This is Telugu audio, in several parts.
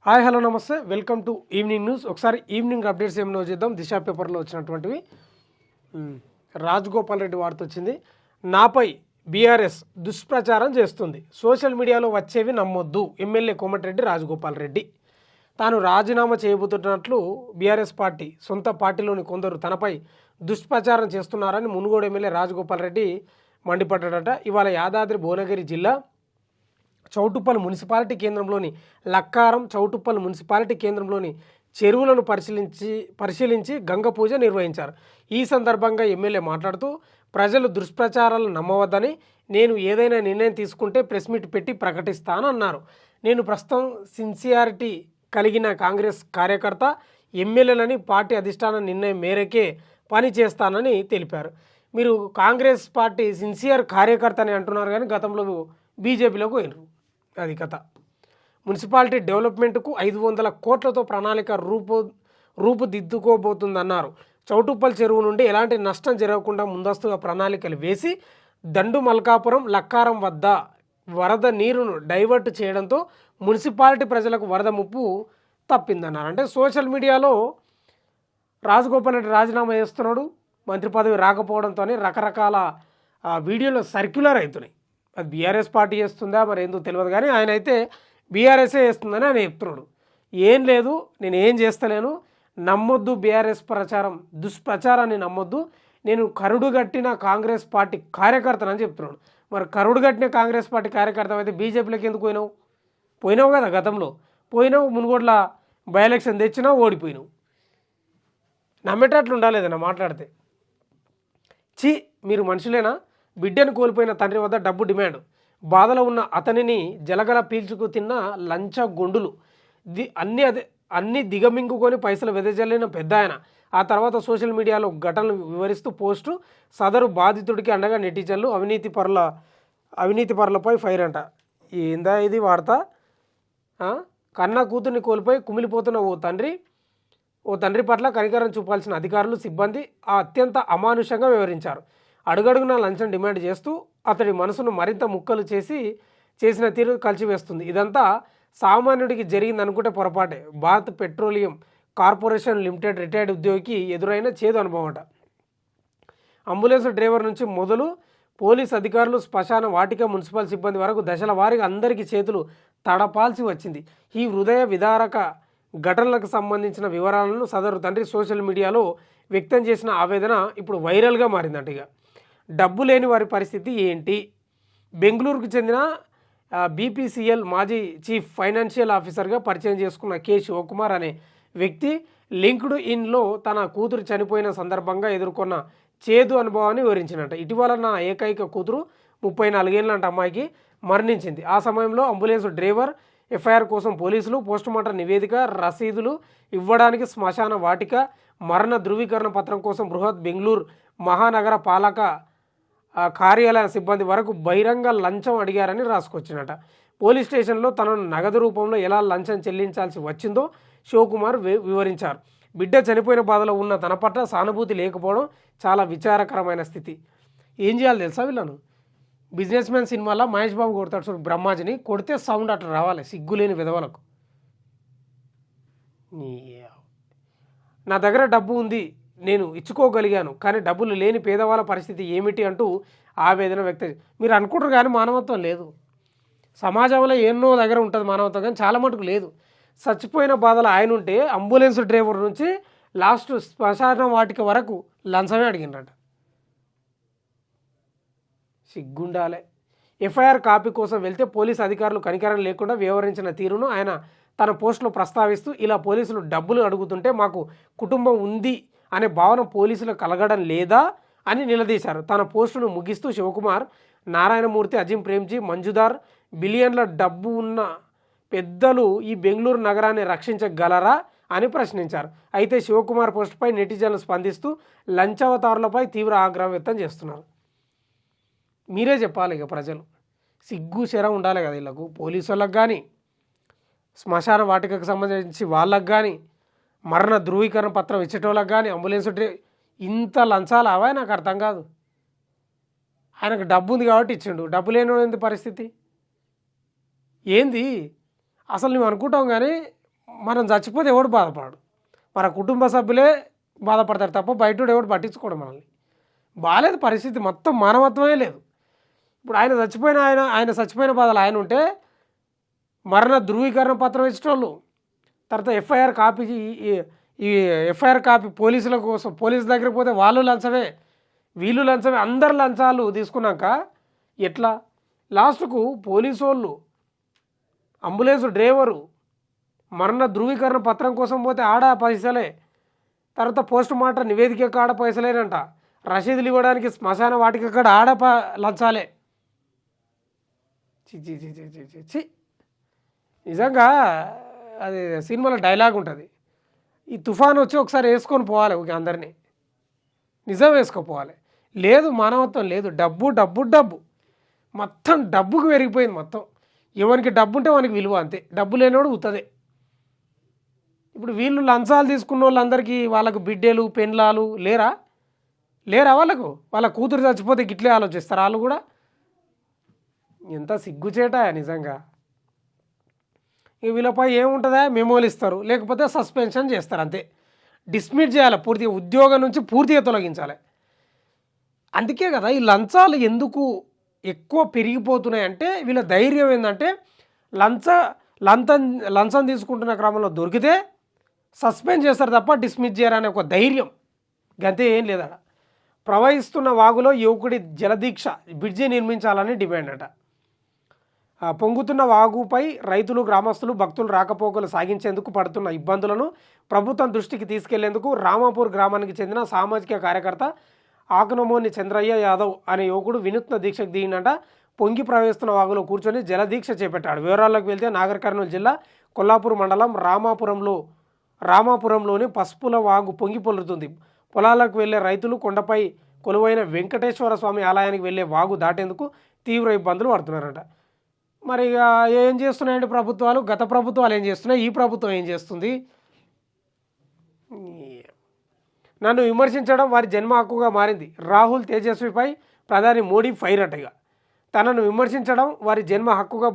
హాయ్ హలో నమస్తే, వెల్కమ్ టు ఈవినింగ్ న్యూస్. ఒకసారి ఈవినింగ్ అప్డేట్స్ ఏమైనా చేద్దాం. దిశ పేపర్లో వచ్చినటువంటివి. రాజగోపాల్ రెడ్డి వార్త వచ్చింది. నాపై బీఆర్ఎస్ దుష్ప్రచారం చేస్తుంది, సోషల్ మీడియాలో వచ్చేవి నమ్మొద్దు. ఎమ్మెల్యే కోమటిరెడ్డి రాజగోపాల్ రెడ్డి తాను రాజీనామా చేయబోతున్నట్లు బీఆర్ఎస్ పార్టీ సొంత పార్టీలోని కొందరు తనపై దుష్ప్రచారం చేస్తున్నారని మునుగోడు ఎమ్మెల్యే రాజగోపాల్ రెడ్డి మండిపడ్డాడట. ఇవాళ యాదాద్రి భువనగిరి జిల్లా చౌటుప్పల్ మున్సిపాలిటీ కేంద్రంలోని లక్కారం చౌటుప్పల్ మున్సిపాలిటీ కేంద్రంలోని చెరువులను పరిశీలించి గంగ పూజ నిర్వహించారు. ఈ సందర్భంగా ఎమ్మెల్యే మాట్లాడుతూ ప్రజలు దుష్ప్రచారాలను నమ్మవద్దని, నేను ఏదైనా నిర్ణయం తీసుకుంటే ప్రెస్ మీట్ పెట్టి ప్రకటిస్తానన్నారు. నేను ప్రస్తుతం సిన్సియారిటీ కలిగిన కాంగ్రెస్ కార్యకర్త, ఎమ్మెల్యేలని పార్టీ అధిష్టాన నిర్ణయం మేరకే పని చేస్తానని తెలిపారు. మీరు కాంగ్రెస్ పార్టీ సిన్సియర్ కార్యకర్త అని అంటున్నారు, కానీ గతంలో బీజేపీలోకి పోయినారు. అది కథ. మున్సిపాలిటీ డెవలప్మెంట్కు 500 కోట్లతో ప్రణాళిక రూపుదిద్దుకోబోతుందన్నారు. చౌటుప్పల్ చెరువు నుండి ఎలాంటి నష్టం జరగకుండా ముందస్తుగా ప్రణాళికలు వేసి దండు మల్కాపురం లక్కారం వద్ద వరద నీరును డైవర్ట్ చేయడంతో మున్సిపాలిటీ ప్రజలకు వరద ముప్పు తప్పిందన్నారు. అంటే సోషల్ మీడియాలో రాజగోపాల్ రెడ్డి రాజీనామా చేస్తున్నాడు, మంత్రి పదవి రాకపోవడంతో రకరకాల వీడియోలు సర్క్యులర్ అవుతున్నాయి. అది బీఆర్ఎస్ పార్టీ చేస్తుందా మరి ఏందో తెలియదు, కానీ ఆయన అయితే బీఆర్ఎస్ఏ చేస్తుందని ఆయన చెప్తున్నాడు. ఏం లేదు, నేను ఏం చేస్తలేను, నమ్మొద్దు బీఆర్ఎస్ ప్రచారం, దుష్ప్రచారాన్ని నమ్మొద్దు, నేను కరుడుగట్టిన కాంగ్రెస్ పార్టీ కార్యకర్తనని చెప్తున్నాడు. మరి కరుడుగట్టిన కాంగ్రెస్ పార్టీ కార్యకర్త అయితే బీజేపీలోకి ఎందుకు పోయినావు కదా, గతంలో పోయినావు, మునుగోడ్ల బై ఎలక్షన్ తెచ్చినావు, ఓడిపోయినావు. నమ్మేటట్లు ఉండాలేదన్నా మాట్లాడితే. మీరు మనుషులేనా? బిడ్డను కోల్పోయిన తండ్రి వద్ద డబ్బు డిమాండ్, బాధలో ఉన్న అతనిని జలగల పీల్చుకు తిన్న లంచ గుండులు, అన్ని దిగమింగుకొని పైసలు వెదజల్లిన పెద్ద ఆయన. ఆ తర్వాత సోషల్ మీడియాలో ఘటనలు వివరిస్తూ పోస్టు, సదరు బాధితుడికి అండగా నెటిజన్లు, అవినీతి పరులపై ఫైర్ అంట. ఏందా ఇది వార్త? కన్నా కూతుర్ని కోల్పోయి కుమిలిపోతున్న ఓ తండ్రి పట్ల కనికరం చూపాల్సిన అధికారులు, సిబ్బంది అత్యంత అమానుషంగా వివరించారు. అడుగడుగున లంచం డిమాండ్ చేస్తూ అతడి మనసును మరింత ముక్కలు చేసిన తీరు కలిసివేస్తుంది. ఇదంతా సామాన్యుడికి జరిగిందనుకుంటే పొరపాటే. Bharat petroleum corporation limited retired ఉద్యోగికి ఎదురైన చేదు అనుభవం అట. అంబులెన్స్ డ్రైవర్ నుంచి మొదలు పోలీస్ అధికారులు, శ్మశాన వాటిక, మున్సిపల్ సిబ్బంది వరకు దశల వారీగా అందరికీ చేతులు తడపాల్సి వచ్చింది. ఈ హృదయ విదారక ఘటనలకు సంబంధించిన వివరాలను సదరు తండ్రి సోషల్ మీడియాలో వ్యక్తం చేసిన ఆవేదన ఇప్పుడు వైరల్గా మారిందంట. ఇక డబ్బు లేని వారి పరిస్థితి ఏంటి? బెంగళూరుకు చెందిన బీపీసీఎల్ మాజీ చీఫ్ ఫైనాన్షియల్ ఆఫీసర్గా పరిచయం చేసుకున్న కె శివకుమార్ అనే వ్యక్తి లింక్డ్ ఇన్లో తన కూతురు చనిపోయిన సందర్భంగా ఎదుర్కొన్న చేదు అనుభవాన్ని వివరించినట్ట. ఇటీవల నా ఏకైక కూతురు 34 ఏళ్ళంట అమ్మాయికి మరణించింది. ఆ సమయంలో అంబులెన్స్ డ్రైవర్, ఎఫ్ఐఆర్ కోసం పోలీసులు, పోస్టుమార్టం నివేదిక, రసీదులు ఇవ్వడానికి శ్మశాన వాటిక, మరణ ధృవీకరణ పత్రం కోసం బృహత్ బెంగళూరు మహానగర పాలక కార్యాలయ సిబ్బంది వరకు బహిరంగ లంచం అడిగారని రాసుకొచ్చినట. పోలీస్ స్టేషన్లో తనను నగదు రూపంలో ఎలా లంచం చెల్లించాల్సి వచ్చిందో శివకుమార్ వివరించారు. బిడ్డ చనిపోయిన బాధలో ఉన్న తన పట్ల సానుభూతి లేకపోవడం చాలా విచారకరమైన స్థితి. ఏం చేయాలి తెలుసా వీళ్ళను? బిజినెస్ మ్యాన్ సినిమాలో మహేష్ బాబు కొడతాడు చూడు బ్రహ్మాజిని, కొడితే సౌండ్ అట్లా రావాలి సిగ్గులేని విధవలకు. నా దగ్గర డబ్బు ఉంది, నేను ఇచ్చుకోగలిగాను, కానీ డబ్బులు లేని పేదవాళ్ళ పరిస్థితి ఏమిటి అంటూ ఆవేదన వ్యక్తం. మీరు అనుకుంటారు కానీ మానవత్వం లేదు. సమాజంలో ఎన్నో దగ్గర ఉంటుంది మానవత్వం, కానీ చాలా మటుకు లేదు. చచ్చిపోయిన బాధలు ఆయన ఉంటే అంబులెన్స్ డ్రైవర్ నుంచి లాస్ట్ శ్మశాన వాటిక వరకు లంచమే అడిగినట. సిగ్గుండాలే. ఎఫ్ఐఆర్ కాపీ కోసం వెళ్తే పోలీసు అధికారులు కనికరం లేకుండా వ్యవహరించిన తీరును ఆయన తన పోస్టులో ప్రస్తావిస్తూ, ఇలా పోలీసులు డబ్బులు అడుగుతుంటే మాకు కుటుంబం ఉంది అనే భావన పోలీసులకు కలగడం లేదా అని నిలదీశారు. తన పోస్టును ముగిస్తూ శివకుమార్, నారాయణమూర్తి, అజిం ప్రేమ్జీ, మంజుదార్, బిలియన్ల డబ్బు ఉన్న పెద్దలు ఈ బెంగళూరు నగరాన్ని రక్షించగలరా అని ప్రశ్నించారు. అయితే శివకుమార్ పోస్టుపై నెటిజన్లు స్పందిస్తూ లంచవతారులపై తీవ్ర ఆగ్రహం వ్యక్తం చేస్తున్నారు. మీరే చెప్పాలి ఇక ప్రజలు. సిగ్గు శరం ఉండాలి కదా వీళ్ళకు, పోలీసు వాళ్ళకు కానీ, శ్మశాన వాటికకు సంబంధించి వాళ్ళకు కానీ, మరణ ధృవీకరణ పత్రం ఇచ్చేటోళ్ళకి కానీ, అంబులెన్స్ ఇంత లంచాలు అవా నాకు అర్థం కాదు. ఆయనకు డబ్బు ఉంది కాబట్టి ఇచ్చిండు, డబ్బు లేని పరిస్థితి ఏంది? అసలు నువ్వు అనుకుంటాం కానీ మనం చచ్చిపోతే ఎవడు బాధపడడు, మన కుటుంబ సభ్యులే బాధపడతారు తప్ప బయట ఎవడు పట్టించుకోడు మనల్ని. బాగాలేదు పరిస్థితి, మొత్తం మానవత్వమే లేదు. ఇప్పుడు ఆయన చచ్చిపోయిన బాధలు ఆయన ఉంటే మరణ ధృవీకరణ పత్రం ఇచ్చేటోళ్ళు, తర్వాత ఎఫ్ఐఆర్ కాపీ, ఈ ఎఫ్ఐఆర్ కాపీ పోలీసుల కోసం పోలీసు దగ్గరికి పోతే వాళ్ళు లంచమే వీళ్ళు లంచమే, అందరు లంచాలు తీసుకున్నాక ఎట్లా లాస్ట్కు పోలీసు వాళ్ళు, అంబులెన్స్ డ్రైవరు మరణ ధృవీకరణ పత్రం కోసం పోతే ఆడ పైసలే, తర్వాత పోస్ట్ మార్టం నివేదిక ఆడ పైసలేనంట, రసీదులు ఇవ్వడానికి శ్మశాన వాటికి అక్కడ ఆడ లంచాలే. చి నిజంగా అది సినిమాలో డైలాగ్ ఉంటుంది, ఈ తుఫాను వచ్చి ఒకసారి వేసుకొని పోవాలి అందరినీ, నిజం వేసుకోపోవాలి. లేదు మానవత్వం లేదు, డబ్బు డబ్బు డబ్బు, మొత్తం డబ్బుకు పెరిగిపోయింది మొత్తం. ఎవరికి డబ్బు ఉంటే వానికి విలువ, అంతే. డబ్బు లేనివాడు ఉత్తదే. ఇప్పుడు వీళ్ళు లంచాలు తీసుకున్న వాళ్ళందరికీ వాళ్ళకు బిడ్డలు పెండ్లాలు లేరా వాళ్ళ కూతురు చచ్చిపోతే గిట్లే ఆలోచిస్తారు వాళ్ళు కూడా. ఎంత సిగ్గుచేట నిజంగా. వీళ్ళపై ఏముంటుందా, మెమోలు ఇస్తారు, లేకపోతే సస్పెన్షన్ చేస్తారు, అంతే. డిస్మిస్ చేయాలి, పూర్తిగా ఉద్యోగం నుంచి పూర్తిగా తొలగించాలి. అందుకే కదా ఈ లంచాలు ఎందుకు ఎక్కువ పెరిగిపోతున్నాయంటే వీళ్ళ ధైర్యం ఏంటంటే లంచం తీసుకుంటున్న క్రమంలో దొరికితే సస్పెండ్ చేస్తారు తప్ప డిస్మిస్ చేయరనే ఒక ధైర్యం, గంతే, ఏం లేదా. ప్రవహిస్తున్న వాగులో యువకుడి జలదీక్ష, బ్రిడ్జి నిర్మించాలని డిమాండ్ అట. పొంగుతున్న వాగుపై రైతులు గ్రామస్తులు భక్తులు రాకపోకలు సాగించేందుకు పడుతున్న ఇబ్బందులను ప్రభుత్వం దృష్టికి తీసుకెళ్లేందుకు రామాపూర్ గ్రామానికి చెందిన సామాజిక కార్యకర్త ఆకునమోని చంద్రయ్య యాదవ్ అనే యువకుడు వినూత్న దీక్షకు దిగినట. పొంగి ప్రవహిస్తున్న వాగులో కూర్చొని జలదీక్ష చేపట్టాడు. వివరాల్లోకి వెళ్తే నాగర్ కర్నూలు జిల్లా కొల్లాపూర్ మండలం రామాపురంలోని పసుపుల వాగు పొంగి పొల్లుతుంది. పొలాలకు వెళ్లే రైతులు కొండపై కొలువైన వెంకటేశ్వర స్వామి ఆలయానికి వెళ్లే వాగు దాటేందుకు తీవ్ర ఇబ్బందులు పడుతున్నారట. మరి ఇక ఏం చేస్తున్నాయండి ప్రభుత్వాలు, గత ప్రభుత్వాలు ఏం చేస్తున్నాయి, ఈ ప్రభుత్వం ఏం చేస్తుంది? నన్ను విమర్శించడం వారి జన్మ హక్కుగా మారింది. రాహుల్ తేజస్విపై ప్రధాని మోడీ ఫైర్ అటగా. తనను విమర్శించడం వారి జన్మ హక్కుగా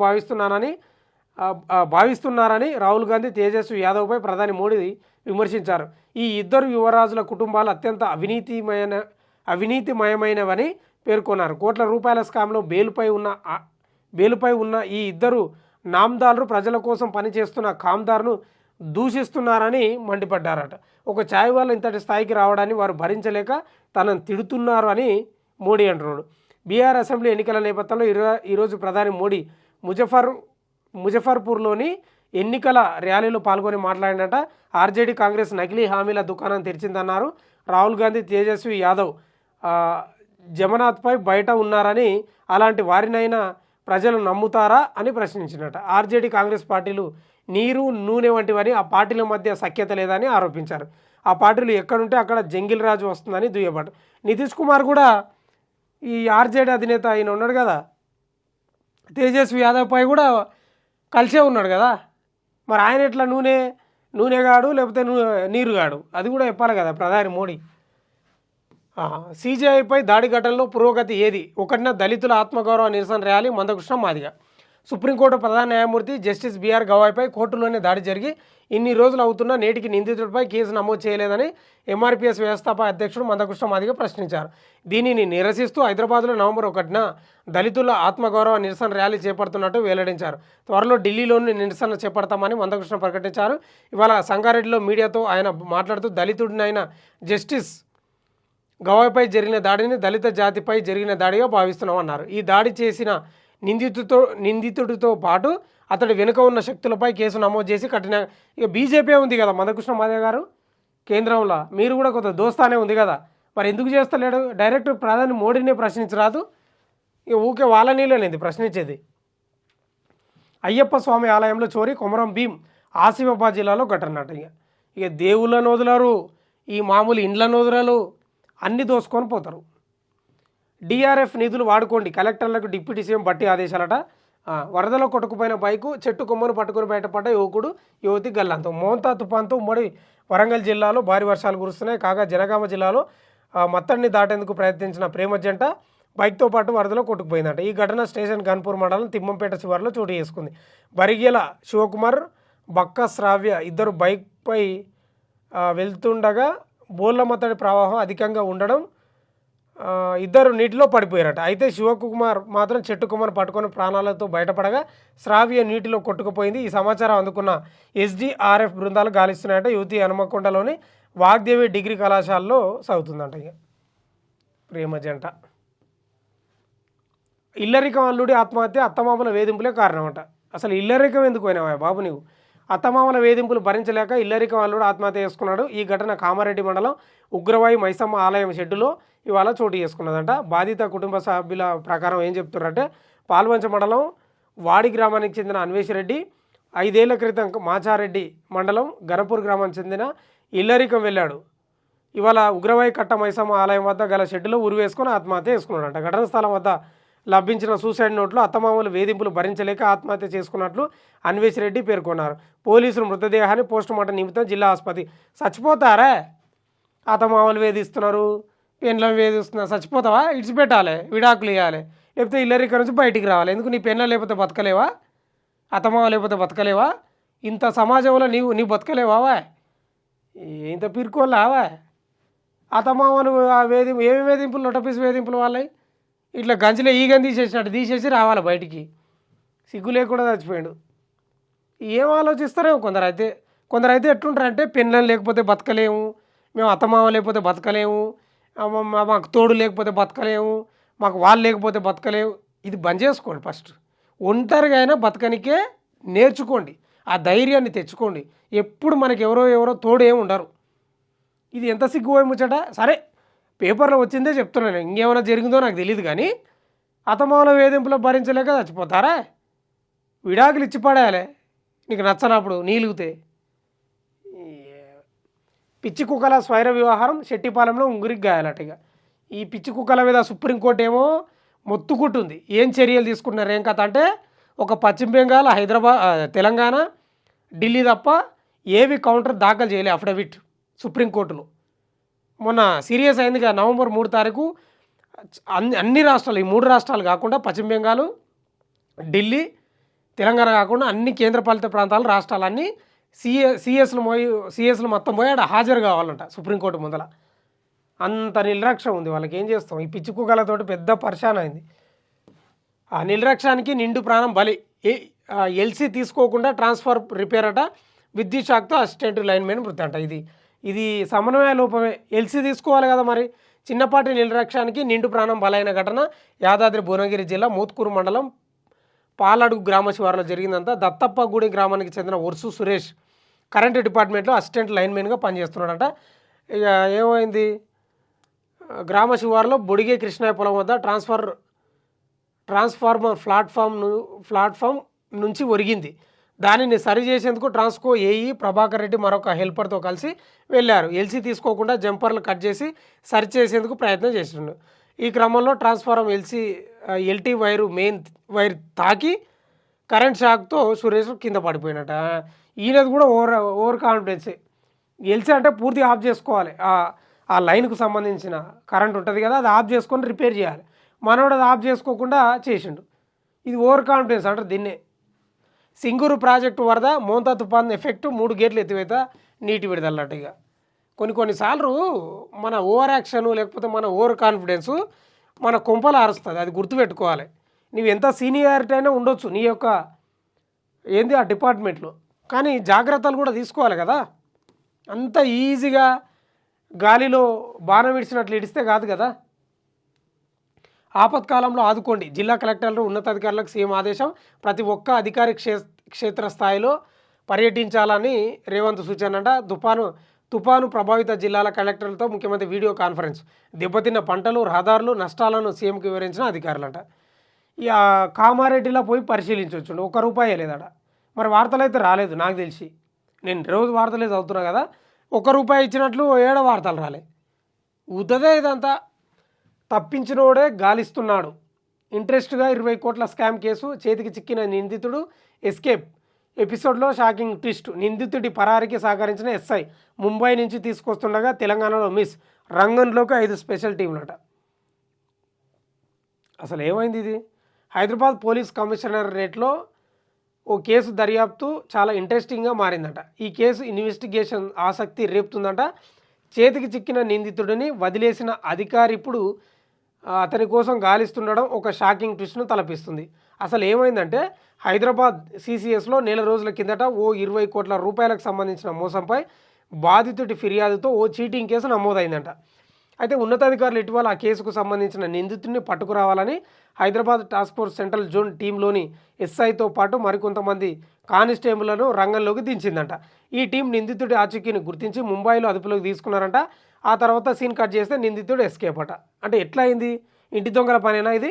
భావిస్తున్నారని రాహుల్ గాంధీ తేజస్వి యాదవ్పై ప్రధాని మోడీ విమర్శించారు. ఈ ఇద్దరు యువరాజుల కుటుంబాలు అత్యంత అవినీతిమయమైనవని పేర్కొన్నారు. కోట్ల రూపాయల స్కామ్లో బెయిలుపై ఉన్న ఈ ఇద్దరు నామదారులు ప్రజల కోసం పనిచేస్తున్న కామ్దార్ను దూషిస్తున్నారని మండిపడ్డారట. ఒక ఛాయ్ వాళ్ళు ఇంతటి స్థాయికి రావడాన్ని వారు భరించలేక తనను తిడుతున్నారు అని మోడీ అంటున్నాడు. బీహార్ అసెంబ్లీ ఎన్నికల నేపథ్యంలో ఈరోజు ప్రధాని మోడీ ముజఫర్పూర్లోని ఎన్నికల ర్యాలీలో పాల్గొని మాట్లాడినట. ఆర్జేడీ కాంగ్రెస్ నకిలీ హామీల దుకాణం తెరిచిందన్నారు. రాహుల్ గాంధీ తేజస్వి యాదవ్ జగన్నాథ్పై బయట ఉన్నారని, అలాంటి వారినైనా ప్రజలు నమ్ముతారా అని ప్రశ్నించినట. ఆర్జేడీ కాంగ్రెస్ పార్టీలు నీరు నూనె వంటివని, ఆ పార్టీల మధ్య సఖ్యత లేదని ఆరోపించారు. ఆ పార్టీలు ఎక్కడుంటే అక్కడ జంగిల్ రాజు వస్తుందని దుయ్యబట్టు. నితీష్ కుమార్ కూడా ఈ ఆర్జేడీ అధినేత ఆయన ఉన్నాడు కదా, తేజస్వి యాదవ్పై కూడా కలిసే ఉన్నాడు కదా. మరి ఆయన ఎట్లా నూనెగాడు లేకపోతే నీరుగాడు, అది కూడా చెప్పాలి కదా ప్రధాని మోడీ. సీజేఐపై దాడి ఘటనలో పురోగతి ఏది? ఒకటిన దళితుల ఆత్మగౌరవ నిరసన ర్యాలీ మందకృష్ణ మాదిగ. సుప్రీంకోర్టు ప్రధాన న్యాయమూర్తి జస్టిస్ బిఆర్ గవాయ్పై కోర్టులోనే దాడి జరిగి ఇన్ని రోజులు అవుతున్నా నేటికి నిందితుడిపై కేసు నమోదు చేయలేదని ఎంఆర్పీఎస్ వ్యవస్థాపక అధ్యక్షుడు మందకృష్ణ మాదిగ ప్రశ్నించారు. దీనిని నిరసిస్తూ హైదరాబాద్లో నవంబర్ 1న దళితుల ఆత్మగౌరవ నిరసన ర్యాలీ చేపడుతున్నట్టు వెల్లడించారు. త్వరలో ఢిల్లీలోని నిరసన చేపడతామని మందకృష్ణ ప్రకటించారు. ఇవాళ సంగారెడ్డిలో మీడియాతో ఆయన మాట్లాడుతూ దళితుడినైన జస్టిస్ గవాయ్పై జరిగిన దాడిని దళిత జాతిపై జరిగిన దాడిగా భావిస్తున్నామన్నారు. ఈ దాడి చేసిన నిందితుడితో పాటు అతడి వెనుక ఉన్న శక్తులపై కేసు నమోదు చేసి కఠిన. ఇక బీజేపీ ఉంది కదా మందకృష్ణ మాదిగ గారు కేంద్రంలో, మీరు కూడా కొంత దోస్తానే ఉంది కదా, మరి ఎందుకు చేస్తలేడు? డైరెక్ట్ ప్రధాని మోడీనే ప్రశ్నించరాదు? ఇక ఊకే వాళ్ళ నీళ్ళనేది ప్రశ్నించేది. అయ్యప్ప స్వామి ఆలయంలో చోరీ, కొమరం భీం ఆసిఫాబాద్ జిల్లాలో ఘటన. ఇక దేవుళ్ళను వదలరు, ఈ మామూలు ఇండ్లను వదలరు, అన్నీ దోసుకొని పోతారు. డిఆర్ఎఫ్ నిధులు వాడుకోండి, కలెక్టర్లకు డిప్యూటీ సీఎం బట్టి ఆదేశాలట. వరదలో కొట్టుకుపోయిన బైకు చెట్టు కొమ్మను పట్టుకుని బయటపడ్డ యువకుడు యువతి గల్లంతం. మోంతా తుఫాన్తో ఉమ్మడి వరంగల్ జిల్లాలో భారీ వర్షాలు కురుస్తున్నాయి. కాగా జనగామ జిల్లాలో మత్తడిని దాటేందుకు ప్రయత్నించిన ప్రేమ జంట బైక్తో పాటు వరదలో కొట్టుకుపోయిందట. ఈ ఘటన స్టేషన్ గన్పూర్ మండలం తిమ్మంపేట శివారులో చోటు చేసుకుంది. బరిగేల శివకుమార్ బక్క శ్రావ్య ఇద్దరు బైక్పై వెళ్తుండగా బోళ్ళ మత్తడి ప్రవాహం అధికంగా ఉండడం ఇద్దరు నీటిలో పడిపోయారట. అయితే శివకుమార్ మాత్రం చెట్టు కుమార్ పట్టుకొని ప్రాణాలతో బయటపడగా శ్రావ్య నీటిలో కొట్టుకుపోయింది. ఈ సమాచారం అందుకున్న ఎస్డీఆర్ఎఫ్ బృందాలు గాలిస్తున్నాయట. యువతి హనుమకొండలోని వాగ్దేవి డిగ్రీ కళాశాలలో చదువుతుందంట. ఇక ప్రేమ జంట. ఇల్లరికం అల్లుడి ఆత్మహత్య అత్తమామల వేధింపులే కారణమంట. అసలు ఇల్లరికం ఎందుకు పోయినావా బాబు నీవు? అత్తమామల వేధింపులు భరించలేక ఇల్లరికం అల్లుడు ఆత్మహత్య చేసుకున్నాడు. ఈ ఘటన కామారెడ్డి మండలం ఉగ్రవాయి మైసమ్మ ఆలయం షెడ్డులో ఇవాళ చోటు చేసుకున్నదంట. బాధిత కుటుంబ సభ్యుల ప్రకారం ఏం చెప్తున్నారంటే పాల్వంచ మండలం వాడి గ్రామానికి చెందిన అన్వేషరెడ్డి 5 ఏళ్ల క్రితం మాచారెడ్డి మండలం గణపూర్ గ్రామానికి చెందిన ఇల్లరికం వెళ్ళాడు. ఇవాళ ఉగ్రవాయి కట్ట మైసమ్మ ఆలయం వద్ద గల షెడ్డులో ఉరి వేసుకొని ఆత్మహత్య చేసుకున్నాడంట. ఘటన స్థలం వద్ద లభించిన సూసైడ్ నోట్లో అత్తమామలు వేధింపులు భరించలేక ఆత్మహత్య చేసుకున్నట్లు అన్వేష్ రెడ్డి పేర్కొన్నారు. పోలీసులు మృతదేహాన్ని పోస్టుమార్టం నిమిత్తం జిల్లా ఆసుపత్రి. చచ్చిపోతారా? అత్తమామలు వేధిస్తున్నారు, పెన్లను వేధిస్తున్నారు, చచ్చిపోతావా? ఇడిచిపెట్టాలి, విడాకులు ఇవ్వాలి, లేకపోతే ఇల్లరిక నుంచి బయటికి రావాలి. ఎందుకు నీ పెన్ల లేకపోతే బతకలేవా? అత్తమామ లేకపోతే బతకలేవా? ఇంత సమాజంలో నీవు బతకలేవా? ఇంత పీరుకోలేవా? అత్తమామను ఏమి వేధింపులు, నొటపీసు వేధింపులు వాళ్ళవి. ఇట్లా గంజిలో ఈగని తీసేసినట్టు తీసేసి రావాలి బయటికి. సిగ్గు లేకుండా చచ్చిపోయాడు. ఏం ఆలోచిస్తారేమో కొందరైతే ఎట్లుంటారంటే పెన్లను లేకపోతే బతకలేము, మేము అత్తమామ లేకపోతే బతకలేము, మాకు తోడు లేకపోతే బతకలేము, మాకు వాళ్ళు లేకపోతే బతకలేము. ఇది బంద్ చేసుకోండి. ఫస్ట్ ఒంటరిగా అయినా బతకనికే నేర్చుకోండి, ఆ ధైర్యాన్ని తెచ్చుకోండి. ఎప్పుడు మనకి ఎవరో తోడు ఏమి ఉండరు. ఇది ఎంత సిగ్గుపోయి ముచ్చట. సరే పేపర్లో వచ్చిందే చెప్తున్నాను, ఇంకేమైనా జరిగిందో నాకు తెలియదు. కానీ అత్తమామల వేధింపులో భరించలేక చచ్చిపోతారా? విడాకులు ఇచ్చి పడేయాలి నీకు నచ్చనప్పుడు నీలుగుతే. పిచ్చి కుక్కల స్వైర వ్యవహారం శెట్టిపాలెంలో ఉంగురికి గాయాలట. ఈ పిచ్చి కుక్కల మీద సుప్రీంకోర్టు ఏమో మొత్తుకుంటుంది. ఏం చర్యలు తీసుకుంటున్నారు ఏం కథ అంటే, ఒక పశ్చిమ బెంగాల్, హైదరాబాద్, తెలంగాణ, ఢిల్లీ తప్ప ఏవి కౌంటర్ దాఖలు చేయలే అఫిడవిట్ సుప్రీంకోర్టులో. మొన్న సీరియస్ అయిందిగా నవంబర్ 3 తారీఖు అన్ని రాష్ట్రాలు, ఈ 3 రాష్ట్రాలు కాకుండా పశ్చిమ బెంగాల్, ఢిల్లీ, తెలంగాణ కాకుండా అన్ని కేంద్రపాలిత ప్రాంతాలు రాష్ట్రాలన్నీ సిఎస్లు మొత్తం పోయి ఆడ హాజరు కావాలంట సుప్రీంకోర్టు ముందల. అంత నిర్లక్ష్యం ఉంది వాళ్ళకి. ఏం చేస్తాం? ఈ పిచ్చి కుక్కలతోటి పెద్ద పరిశాన్ అయింది. ఆ నిర్లక్ష్యానికి నిండు ప్రాణం బలి. ఎల్సీ తీసుకోకుండా ట్రాన్స్ఫర్ రిపేర్ అట. విద్యుత్ షాక్తో అసిస్టెంట్ లైన్మెన్ మృతి అంట. ఇది సమన్వయ లోపమే. ఎల్సీ తీసుకోవాలి కదా మరి. చిన్నపాటి నిర్లక్ష్యానికి నిండు ప్రాణం బలైన ఘటన యాదాద్రి భువనగిరి జిల్లా మోత్కూరు మండలం పాలడుగు గ్రామ శివారులో జరిగిందంతా. దత్తప్పగూడి గ్రామానికి చెందిన వర్సు సురేష్ కరెంటు డిపార్ట్మెంట్లో అసిస్టెంట్ లైన్మెన్గా పనిచేస్తున్నాడట. ఇక ఏమైంది, గ్రామ శివారులో బొడిగే కృష్ణయ్య పొలం వద్ద ట్రాన్స్ఫార్మర్ ప్లాట్ఫామ్ నుంచి ఒరిగింది. దానిని సరిచేసేందుకు ట్రాన్స్కో ఏఈ ప్రభాకర్ రెడ్డి మరొక హెల్పర్తో కలిసి వెళ్ళారు. ఎల్సీ తీసుకోకుండా జంపర్లు కట్ చేసి సరిచేసేందుకు ప్రయత్నం చేసిండు. ఈ క్రమంలో ట్రాన్స్ఫార్మర్ ఎల్టీ మెయిన్ వైర్ తాకి కరెంట్ షాక్తో సురేష్ కింద పడిపోయినట. ఈయనది కూడా ఓవర్ కాన్ఫిడెన్సే. ఎల్సీ అంటే పూర్తిగా ఆఫ్ చేసుకోవాలి. ఆ లైన్కు సంబంధించిన కరెంట్ ఉంటుంది కదా, అది ఆఫ్ చేసుకొని రిపేర్ చేయాలి. మనోడు అది ఆఫ్ చేసుకోకుండా చేసిండు. ఇది ఓవర్ కాన్ఫిడెన్స్ అంటారు దీన్నే. సింగూరు ప్రాజెక్టు వరద, మోంతా తుఫాన్ ఎఫెక్టు, 3 గేట్లు ఎత్తివేత, నీటి విడుదలట. ఇక కొన్నిసార్లు మన ఓవర్ యాక్షన్ లేకపోతే మన ఓవర్ కాన్ఫిడెన్సు మన కొంపలు అరుస్తుంది. అది గుర్తుపెట్టుకోవాలి. నువ్వు ఎంత సీనియారిటీ అయినా ఉండొచ్చు నీ యొక్క ఆ డిపార్ట్మెంట్లో, కానీ జాగ్రత్తలు కూడా తీసుకోవాలి కదా. అంత ఈజీగా గాలిలో బాణం విడిచినట్లు ఇడిస్తే కాదు కదా. ఆపత్కాలంలో ఆదుకోండి. జిల్లా కలెక్టర్లు, ఉన్నతాధికారులకు సీఎం ఆదేశం. ప్రతి ఒక్క అధికారి క్షేత్రస్థాయిలో పర్యటించాలని రేవంత్ సూచన అంట. తుపాను ప్రభావిత జిల్లాల కలెక్టర్లతో ముఖ్యమంత్రి వీడియో కాన్ఫరెన్స్. దెబ్బతిన్న పంటలు, రహదారులు నష్టాలను సీఎంకి వివరించిన అధికారులంట. ఇక కామారెడ్డిలో పోయి పరిశీలించవచ్చు. ₹1 లేదట. మరి వార్తలు అయితే రాలేదు నాకు తెలిసి. నేను రోజు వార్తలే చదువుతున్నా కదా. ₹1 ఇచ్చినట్లు ఏడ వార్తలు రాలే. ఉదదే ఇదంతా. తప్పించినోడే గాలిస్తున్నాడు. ఇంట్రెస్ట్గా 20 కోట్ల స్కామ్ కేసు, చేతికి చిక్కిన నిందితుడు ఎస్కేప్. ఎపిసోడ్లో షాకింగ్ ట్విస్ట్. నిందితుడి పరారికి సహకరించిన ఎస్ఐ ముంబై నుంచి తీసుకొస్తుండగా తెలంగాణలో మిస్. రంగంలోకి 5 స్పెషల్ టీంలట. అసలు ఏమైంది ఇది? హైదరాబాద్ పోలీస్ కమిషనరేట్లో ఓ కేసు దర్యాప్తు చాలా ఇంట్రెస్టింగ్గా మారిందట. ఈ కేసు ఇన్వెస్టిగేషన్ ఆసక్తి రేపుతుందట. చేతికి చిక్కిన నిందితుడిని వదిలేసిన అధికారి ఇప్పుడు అతని కోసం గాలిస్తుండడం ఒక షాకింగ్ ట్విస్ట్ను తలపిస్తుంది. అసలు ఏమైందంటే హైదరాబాద్ సిసిఎస్లో నెల రోజుల కిందట ఓ 20 కోట్ల రూపాయలకు సంబంధించిన మోసంపై బాధితుడి ఫిర్యాదుతో ఓ చీటింగ్ కేసు నమోదైందంట. అయితే ఉన్నతాధికారులు ఇటీవల ఆ కేసుకు సంబంధించిన నిందితుడిని పట్టుకురావాలని Hyderabad task force central zone టీంలోని ఎస్ఐతో పాటు మరికొంతమంది కానిస్టేబుళ్లను రంగంలోకి దించిందంట. ఈ టీం నిందితుడి ఆచూకీని గుర్తించి ముంబైలో అదుపులోకి తీసుకున్నారంట. ఆ తర్వాత సీన్ కట్ చేస్తే నిందితుడు ఎస్కేప్ అట. అంటే ఎట్లా అయింది? ఇంటి దొంగల పనేనా ఇది?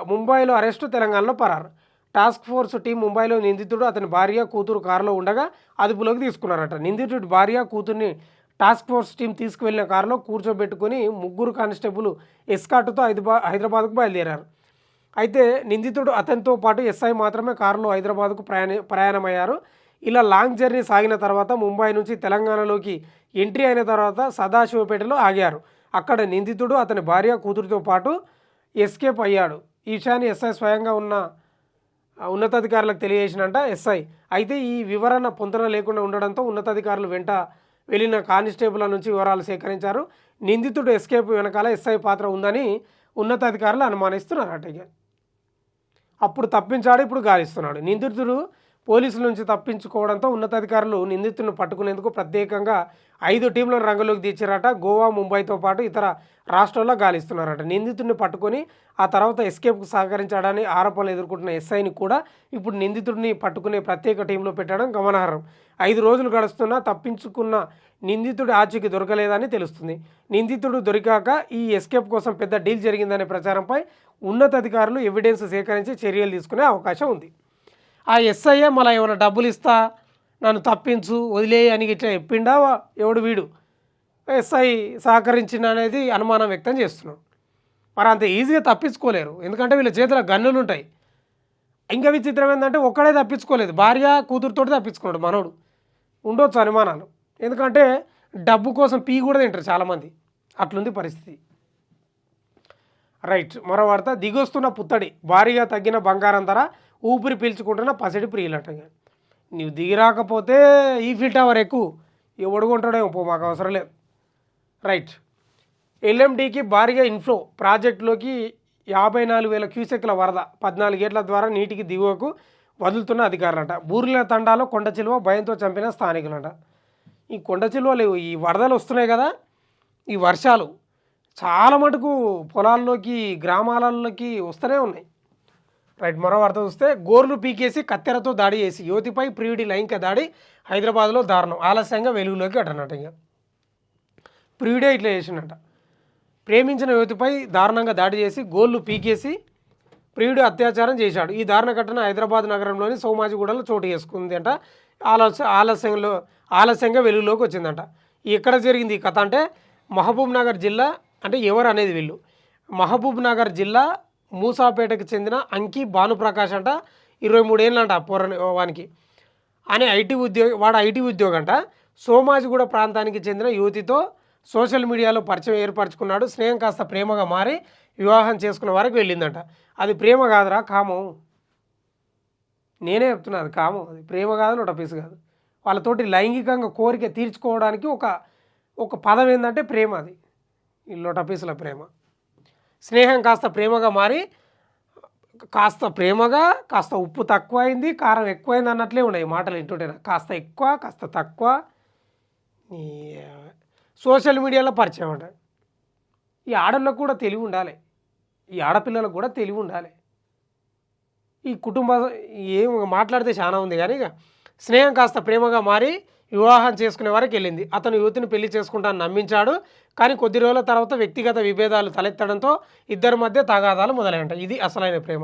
ముంబైలో అరెస్టు, తెలంగాణలో పరారు. టాస్క్ ఫోర్స్ టీం ముంబైలో నిందితుడు, అతని భార్య, కూతురు కారులో ఉండగా అదుపులోకి తీసుకున్నారట. నిందితుడి భార్య, కూతుర్ని టాస్క్ ఫోర్స్ టీం తీసుకువెళ్లిన కారులో కూర్చోబెట్టుకుని ముగ్గురు కానిస్టేబుల్ ఎస్కార్టుతో హైదరాబాద్కు బయలుదేరారు. అయితే నిందితుడు, అతనితో పాటు ఎస్ఐ మాత్రమే కారులో హైదరాబాద్కు ప్రయాణమయ్యారు. ఇలా లాంగ్ జర్నీ సాగిన తర్వాత ముంబై నుంచి తెలంగాణలోకి ఎంట్రీ అయిన తర్వాత సదాశివపేటలో ఆగారు. అక్కడ నిందితుడు, అతని భార్య, కూతురితో పాటు ఎస్కేప్ అయ్యాడు. ఈ విషయాన్ని ఎస్ఐ స్వయంగా ఉన్నతాధికారులకు తెలియజేసినంట ఎస్ఐ. అయితే ఈ వివరణ పొంతన లేకుండా ఉండడంతో ఉన్నతాధికారులు వెంట వెళ్ళిన కానిస్టేబుల్ నుంచి వివరాలు సేకరించారు. నిందితుడు ఎస్కేప్ వెనకాల ఎస్ఐ పాత్ర ఉందని ఉన్నతాధికారులు అనుమానిస్తున్నారట. ఇక అప్పుడు తప్పించాడు, ఇప్పుడు గాలిస్తున్నాడు. నిందితుడు పోలీసుల నుంచి తప్పించుకోవడంతో ఉన్నతాధికారులు నిందితుడిని పట్టుకునేందుకు ప్రత్యేకంగా 5 టీంలను రంగంలోకి దించారట. గోవా, ముంబైతో పాటు ఇతర రాష్ట్రాల్లో గాలిస్తున్నారట. నిందితుడిని పట్టుకొని ఆ తర్వాత ఎస్కేప్కు సహకరించాడని ఆరోపణలు ఎదుర్కొంటున్న ఎస్ఐని కూడా ఇప్పుడు నిందితుడిని పట్టుకునే ప్రత్యేక టీంలో పెట్టడం గమనార్హం. 5 రోజులు గడుస్తున్నా తప్పించుకున్న నిందితుడి ఆచూకీ దొరకలేదని తెలుస్తుంది. నిందితుడు దొరికాక ఈ ఎస్కేప్ కోసం పెద్ద డీల్ జరిగిందనే ప్రచారంపై ఉన్నతాధికారులు ఎవిడెన్స్ సేకరించి చర్యలు తీసుకునే అవకాశం ఉంది. ఆ ఎస్ఐఏ మళ్ళీ ఏమైనా డబ్బులు ఇస్తా, నన్ను తప్పించు, వదిలేయి అని ఇట్లా చెప్పిండా ఎవడు వీడు ఎస్ఐ సహకరించిన అనేది అనుమానం వ్యక్తం చేస్తున్నాడు. మరి అంత ఈజీగా తప్పించుకోలేరు, ఎందుకంటే వీళ్ళ చేతిలో గన్నులు ఉంటాయి. ఇంకా విచిత్రం ఏంటంటే ఒక్కడే తప్పించుకోలేదు, భార్య కూతురుతో తప్పించుకున్నాడు మనోడు. ఉండొచ్చు అనుమానాలు, ఎందుకంటే డబ్బు కోసం పీ కూడా తింటారు చాలామంది, అట్లుంది పరిస్థితి. రైట్, మరో వార్త. దిగొస్తున్న పుత్తడి, భారీగా తగ్గిన బంగారం ధర, ఊపిరి పీల్చుకుంటున్న పసిడి ప్రియులట. నీవు దిగిరాకపోతే ఈఫిల్ టవర్ ఎక్కువ, ఎవడు కొంటాడేమో పో, మాకు అవసరం లేదు. రైట్, ఎల్ఎండికి భారీగా ఇన్ఫ్లో, ప్రాజెక్టులోకి 54,000 క్యూసెక్ల వరద, 14 గేట్ల ద్వారా నీటికి దిగువకు వదులుతున్న అధికారులంట. బూర్ల తండాలో కొండ చిలువ భయంతో చంపిన స్థానికులంట. ఈ కొండ చిలువలు, ఈ వరదలు వస్తున్నాయి కదా, ఈ వర్షాలు చాలా మటుకు పొలాల్లోకి, గ్రామాలలోకి వస్తూనే ఉన్నాయి. రైట్, మరో వార్త చూస్తే, గోర్లు పీకేసి కత్తెరతో దాడి చేసి యువతిపై ప్రియుడి లైంగిక దాడి, హైదరాబాద్లో దారుణం, ఆలస్యంగా వెలుగులోకి అటనట. ఇక ప్రియుడే ఇట్లా చేసిండట. ప్రేమించిన యువతిపై దారుణంగా దాడి చేసి గోర్లు పీకేసి ప్రియుడు అత్యాచారం చేశాడు. ఈ దారుణ ఘటన హైదరాబాద్ నగరంలోని సోమాజిగూడలో చోటు చేసుకుంది అంట. ఆలస్యంగా వెలుగులోకి వచ్చిందంట. ఎక్కడ జరిగింది ఈ కథ అంటే మహబూబ్ నగర్ జిల్లా, అంటే ఎవరు అనేది వీళ్ళు, మహబూబ్ నగర్ జిల్లా మూసాపేటకు చెందిన అంకి భానుప్రకాష్ అంట. 23 ఏళ్ళు అంట వానికి. వాడు ఐటీ ఉద్యోగం అంట. సోమాజిగూడ ప్రాంతానికి చెందిన యువతితో సోషల్ మీడియాలో పరిచయం ఏర్పరచుకున్నాడు. స్నేహం కాస్త ప్రేమగా మారి వివాహం చేసుకున్న వరకు వెళ్ళిందంట. అది ప్రేమ కాదురా, కామం. నేనే చెప్తున్నా, అది కామం, అది ప్రేమ కాదు, నోట పీసు కాదు. వాళ్ళతోటి లైంగికంగా కోరిక తీర్చుకోవడానికి ఒక పదం ఏంటంటే ప్రేమ. అది ఈ లోట పీసుల ప్రేమ. స్నేహం కాస్త ప్రేమగా మారి, కాస్త ఉప్పు తక్కువైంది, కారం ఎక్కువైంది అన్నట్లే ఉన్నాయి మాటలు వింటుంటేనా. కాస్త ఎక్కువ, కాస్త తక్కువ. సోషల్ మీడియాలో పరిచయం అంట. ఈ ఆడళ్ళకు కూడా తెలివి ఉండాలి, ఈ ఆడపిల్లలకు కూడా తెలివి ఉండాలి. ఈ కుటుంబం ఏం మాట్లాడితే చాలా ఉంది, కానీ ఇక స్నేహం కాస్త ప్రేమగా మారి వివాహం చేసుకునే వరకు వెళ్ళింది. అతను యువతిని పెళ్లి చేసుకుంటానని నమ్మించాడు. కానీ కొద్ది రోజుల తర్వాత వ్యక్తిగత విభేదాలు తలెత్తడంతో ఇద్దరి మధ్య తగాదాలు మొదలయ్యాయి. ఇది అసలైన ప్రేమ.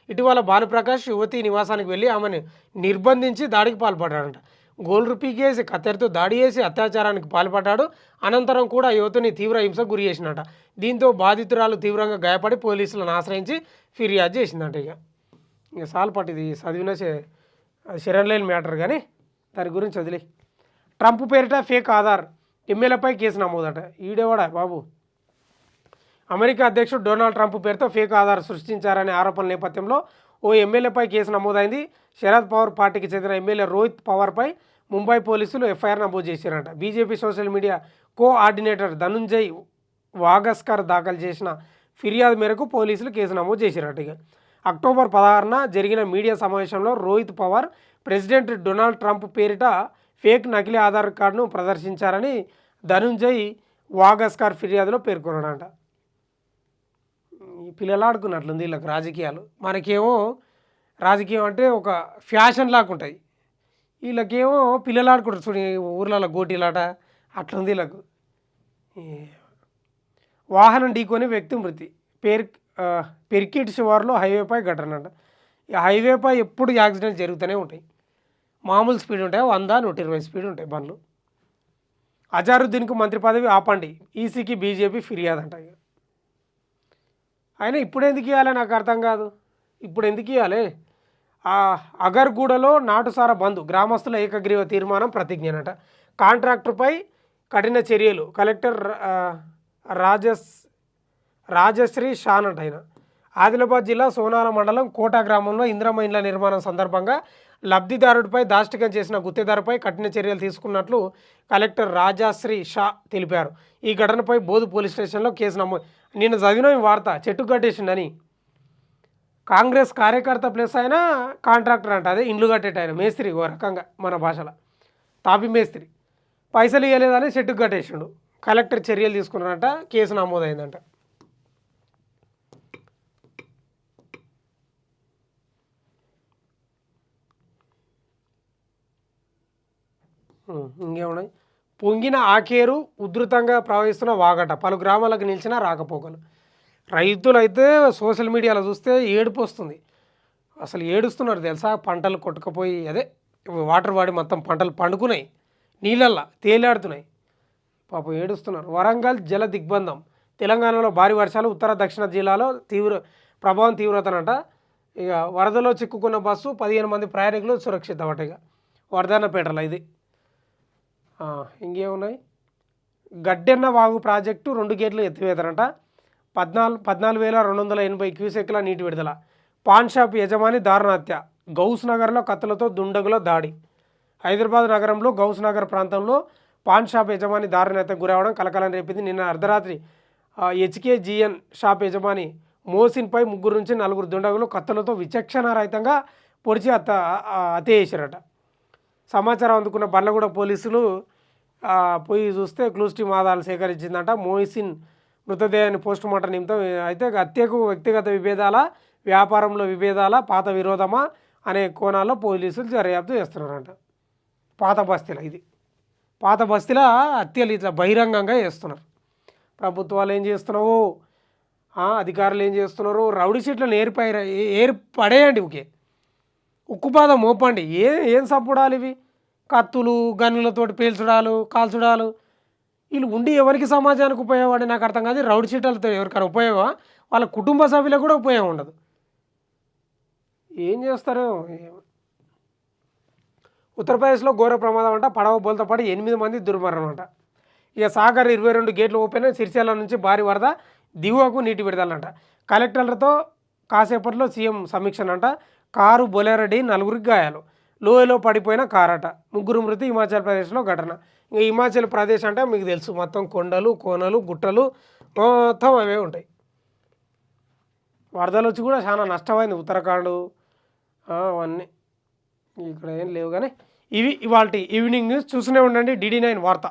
ఇటీవల భానుప్రకాష్ యువతి నివాసానికి వెళ్ళి ఆమెను నిర్బంధించి దాడికి పాల్పడ్డాడంట. గోల్డ్ పీకేసి కత్తెరతో దాడి చేసి అత్యాచారానికి పాల్పడ్డాడు. అనంతరం కూడా యువతిని తీవ్ర హింసకు గురి చేసినట. దీంతో బాధితురాలు తీవ్రంగా గాయపడి పోలీసులను ఆశ్రయించి ఫిర్యాదు చేసిందంట. ఇక సాల్పట్టిది చదివిన శరణ్ లేని మ్యాటర్, కానీ దాని గురించి వదిలే. ట్రంప్ పేరిట ఫేక్ ఆధార్, ఎమ్మెల్యేపై కేసు నమోదట. ఈడేవాడా బాబు. అమెరికా అధ్యక్షుడు డొనాల్డ్ ట్రంప్ పేరుతో ఫేక్ ఆధార్ సృష్టించారనే ఆరోపణల నేపథ్యంలో ఓ ఎమ్మెల్యేపై కేసు నమోదైంది. శరద్ పవార్ పార్టీకి చెందిన ఎమ్మెల్యే రోహిత్ పవార్పై ముంబై పోలీసులు ఎఫ్ఐఆర్ నమోదు చేశారంట. BJP social media coordinator Dhananjay Vagaskar దాఖలు చేసిన ఫిర్యాదు మేరకు పోలీసులు కేసు నమోదు చేశారట. ఇక అక్టోబర్ 16న జరిగిన మీడియా సమావేశంలో Rohit Pawar president Donald Trump పేరిట ఫేక్ నకిలీ ఆధార్ కార్డును ప్రదర్శించారని ధనుంజయ్ వాగస్కర్ ఫిర్యాదులో పేర్కొన్నాడంట. పిల్లలు ఆడుకున్నట్లుంది వీళ్ళకి రాజకీయాలు. మనకేమో రాజకీయం అంటే ఒక ఫ్యాషన్ లాగా ఉంటుంది, వీళ్ళకేమో పిల్లలు ఆడుకుంటారు చూడు ఊర్లలో గోటీలాట అట్లుంది వీళ్ళకు. వాహనం ఢీకొని వ్యక్తి మృతి. పెర్కిట్ శివారులో హైవేపై ఘటన అంట. ఈ హైవేపై ఎప్పుడు యాక్సిడెంట్ జరుగుతూనే ఉంటాయి. మామూలు స్పీడ్ ఉంటాయి, 100-120 స్పీడ్ ఉంటాయి బండ్లు. అజారుద్దీన్కు మంత్రి పదవి ఆపండి, ఈసీకి బీజేపీ ఫిర్యాదు అంట. అయినా ఇప్పుడు ఎందుకు ఇవ్వాలి నాకు అర్థం కాదు. ఇప్పుడు ఎందుకు ఇవ్వాలి? అగర్గూడలో నాటుసార బంద్, గ్రామస్తుల ఏకగ్రీవ తీర్మానం ప్రతిజ్ఞనట. కాంట్రాక్టర్పై కఠిన చర్యలు, కలెక్టర్ రాజశ్రీ షాన్ అంట. ఆయన ఆదిలాబాద్ జిల్లా సోనాల మండలం కోట గ్రామంలో ఇందిరమ్మ ఇండ్ల నిర్మాణం సందర్భంగా లబ్ధిదారుడిపై దాష్టికం చేసిన గుత్తేదారుపై కఠిన చర్యలు తీసుకున్నట్లు కలెక్టర్ రాజశ్రీ షా తెలిపారు. ఈ ఘటనపై బోధు పోలీస్ స్టేషన్లో కేసు నమోదు. నిన్న చదివిన ఈ వార్త, చెట్టు కట్టేసిండని. కాంగ్రెస్ కార్యకర్త ప్లస్ ఆయన కాంట్రాక్టర్ అంట, అదే ఇండ్లు కట్టేట ఆయన మేస్త్రి, ఓ రకంగా మన భాషలో తాపి మేస్త్రి. పైసలు ఇవ్వలేదని చెట్టుకు కట్టేసిండు. కలెక్టర్ చర్యలు తీసుకున్నారంట, కేసు నమోదైందంట. ఇంకేమున్నాయి? పొంగిన ఆకేరు, ఉధృతంగా ప్రవహిస్తున్న వాగట, పలు గ్రామాలకు నిలిచిన రాకపోకలు. రైతులు అయితే సోషల్ మీడియాలో చూస్తే ఏడుపు వస్తుంది. అసలు ఏడుస్తున్నారు తెలుసా, పంటలు కొట్టుకుపోయి అదే వాటర్ వాడి మొత్తం పంటలు పండుకున్నాయి, నీళ్ళల్లా తేలాడుతున్నాయి, పాపం ఏడుస్తున్నారు. వరంగల్ జల దిగ్బంధం, తెలంగాణలో భారీ వర్షాలు, ఉత్తర దక్షిణ జిల్లాలో ప్రభావం తీవ్రతనంట. ఇక వరదలో చిక్కుకున్న బస్సు, 15 మంది ప్రయాణికులు సురక్షితమట. ఇక వర్ధన్నపేటలో ఇది. ఇంకేమున్నాయి? గడ్డెన్న వాగు ప్రాజెక్టు 2 గేట్లు ఎత్తివేతనంట. 14,280 క్యూసెక్ల నీటి విడుదల. పాన్ షాప్ యజమాని దారుణహత్య, గౌస్ నగర్లో కత్తులతో దుండగుల దాడి. హైదరాబాద్ నగరంలో గౌస్ నగర్ ప్రాంతంలో పాన్ షాప్ యజమాని దారుణహత్యకు గురవడం కలకలం రేపింది. నిన్న అర్ధరాత్రి హెచ్కేజిఎన్ షాప్ యజమాని మోసిన్పై 3 నుంచి 4 దుండగులు కత్తులతో విచక్షణారహితంగా పొడిచి హత్య చేశారట. సమాచారం అందుకున్న బర్లగూడ పోలీసులు పోయి చూస్తే క్లూస్ టీమ్ ఆధారాలు సేకరించిందంట. మోయిసిన్ మృతదేహాన్ని పోస్టుమార్టం నిమిత్తం. అయితే హత్యకు వ్యక్తిగత విభేదాల, వ్యాపారంలో విభేదాల, పాత విరోధమా అనే కోణాల్లో పోలీసులు దర్యాప్తు చేస్తున్నారంట. పాత బస్తీల ఇది, పాత బస్తీల హత్యలు ఇట్లా బహిరంగంగా చేస్తున్నారు. ప్రభుత్వాలు ఏం చేస్తున్నావు, అధికారులు ఏం చేస్తున్నారు? రౌడీ షీట్లను ఏర్పడేయండి, ఓకే, ఉక్కుపాద మోపండి. ఏం సంపుడాలు ఇవి? కత్తులు, గన్నులతోటి పేల్చుడాలు, కాల్చుడాలు. వీళ్ళు ఉండి ఎవరికి సమాజానికి ఉపయోగపడి నాకు అర్థం కాదు. రౌడీ షీట్లతో ఎవరికైనా ఉపయోగమా? వాళ్ళ కుటుంబ సభ్యులకు కూడా ఉపయోగం ఉండదు. ఏం చేస్తారు? ఉత్తరప్రదేశ్లో ఘోర ప్రమాదం అంట. పడవ బోల్తో పాటు 8 మంది దుర్మరణం అంట. ఇక సాగర్ 22 గేట్లు ఓపెన్. సిరిసిల్ల నుంచి భారీ వరద, దిగువకు నీటి విడుదలంట. కలెక్టర్లతో కాసేపట్లో సీఎం సమీక్షనంట. కారు బొలెరడి, 4 గాయాలు. లోయలో పడిపోయిన కారట, 3 మృతి. హిమాచల్ ప్రదేశ్లో ఘటన. ఇంకా హిమాచల్ ప్రదేశ్ అంటే మీకు తెలుసు, మొత్తం కొండలు, కోనలు, గుట్టలు మొత్తం అవే ఉంటాయి. వరదలు వచ్చి కూడా చాలా నష్టమైంది ఉత్తరాఖండ్ అవన్నీ. ఇక్కడ ఏం లేవు కానీ ఇవి ఇవాళ ఈవినింగ్ న్యూస్. చూస్తూనే ఉండండి DD9 వార్త.